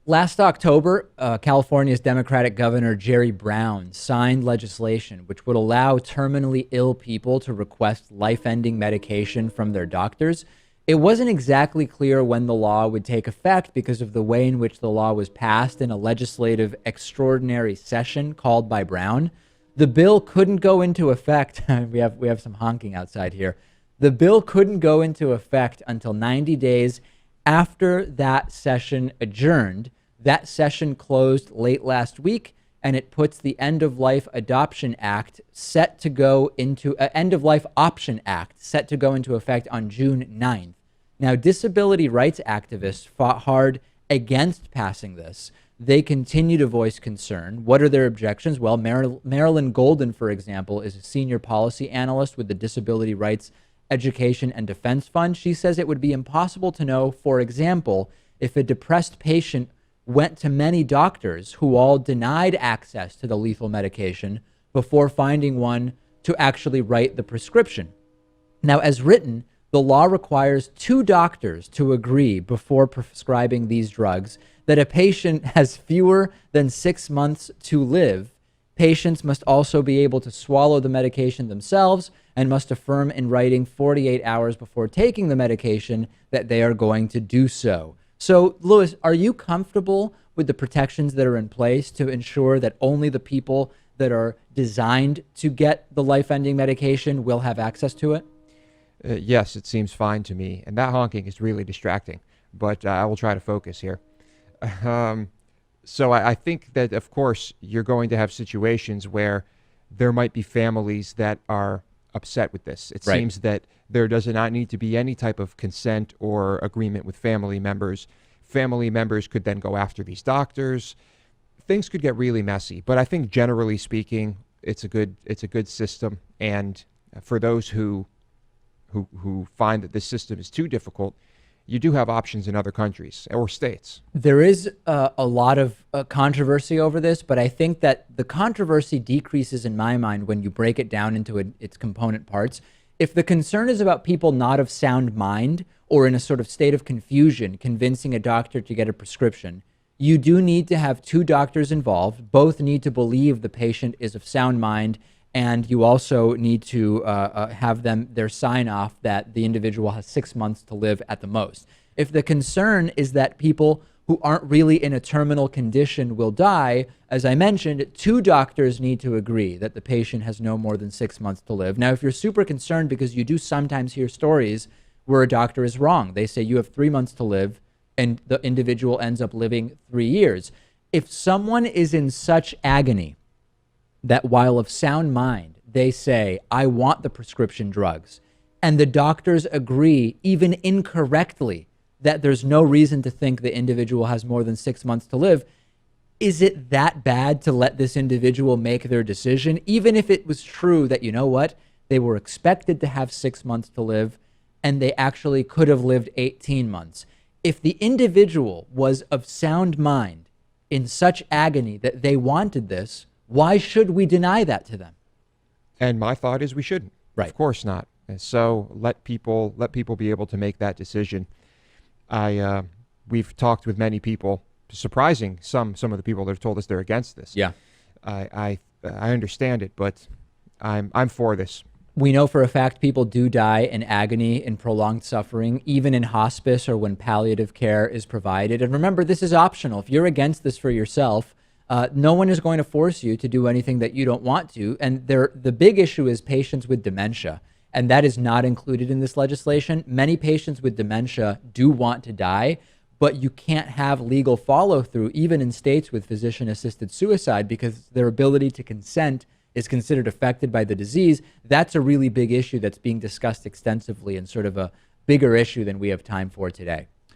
Last October, California's Democratic Governor Jerry Brown signed legislation which would allow terminally ill people to request life-ending medication from their doctors. It wasn't exactly clear when the law would take effect because of the way in which the law was passed in a legislative extraordinary session called by Brown. The bill couldn't go into effect. we have some honking outside here. The bill couldn't go into effect until 90 days after that session adjourned. That session closed late last week, and it puts the End of Life Adoption Act set to go into End of Life Option Act set to go into effect on June 9th. Now, disability rights activists fought hard against passing this. They continue to voice concern. What are their objections? Well, Marilyn Golden, for example, is a senior policy analyst with the Disability Rights Education and Defense Fund. She says it would be impossible to know, for example, if a depressed patient went to many doctors who all denied access to the lethal medication before finding one to actually write the prescription. Now, as written, the law requires 2 doctors to agree before prescribing these drugs that a patient has fewer than 6 months to live. Patients must also be able to swallow the medication themselves and must affirm in writing 48 hours before taking the medication that they are going to do so. So, Louis, are you comfortable with the protections that are in place to ensure that only the people that are designed to get the life-ending medication will have access to it? Yes, it seems fine to me. And that honking is really distracting, but I will try to focus here. So I think that, of course, you're going to have situations where there might be families that are upset with this. It Right. seems that there does not need to be any type of consent or agreement with family members. Family members could then go after these doctors. Things could get really messy. But I think generally speaking, it's a good system. And for those who find that this system is too difficult, you do have options in other countries or states. There is a lot of controversy over this, but I think that the controversy decreases in my mind when you break it down into its component parts. If the concern is about people not of sound mind or in a sort of state of confusion, convincing a doctor to get a prescription, you do need to have 2 doctors involved. Both need to believe the patient is of sound mind, and you also need to have their sign off that the individual has 6 months to live at the most. If the concern is that people who aren't really in a terminal condition will die, as I mentioned, 2 doctors need to agree that the patient has no more than 6 months to live. Now, if you're super concerned, because you do sometimes hear stories where a doctor is wrong, they say you have 3 months to live, and the individual ends up living 3 years. If someone is in such agony that while of sound mind, they say, I want the prescription drugs, and the doctors agree, even incorrectly, that there's no reason to think the individual has more than 6 months to live, is it that bad to let this individual make their decision, even if it was true that, you know what, they were expected to have 6 months to live, and they actually could have lived 18 months? If the individual was of sound mind in such agony that they wanted this, why should we deny that to them? And my thought is we shouldn't. Right. Of course not. And so let people be able to make that decision. We've talked with many people, surprising some of the people that have told us they're against this. Yeah. I understand it, but I'm for this. We know for a fact people do die in agony and prolonged suffering, even in hospice or when palliative care is provided. And remember, this is optional. If you're against this for yourself, no one is going to force you to do anything that you don't want to. And the big issue is patients with dementia, and that is not included in this legislation. Many patients with dementia do want to die, but you can't have legal follow through, even in states with physician-assisted suicide, because their ability to consent is considered affected by the disease. That's a really big issue that's being discussed extensively and sort of a bigger issue than we have time for today.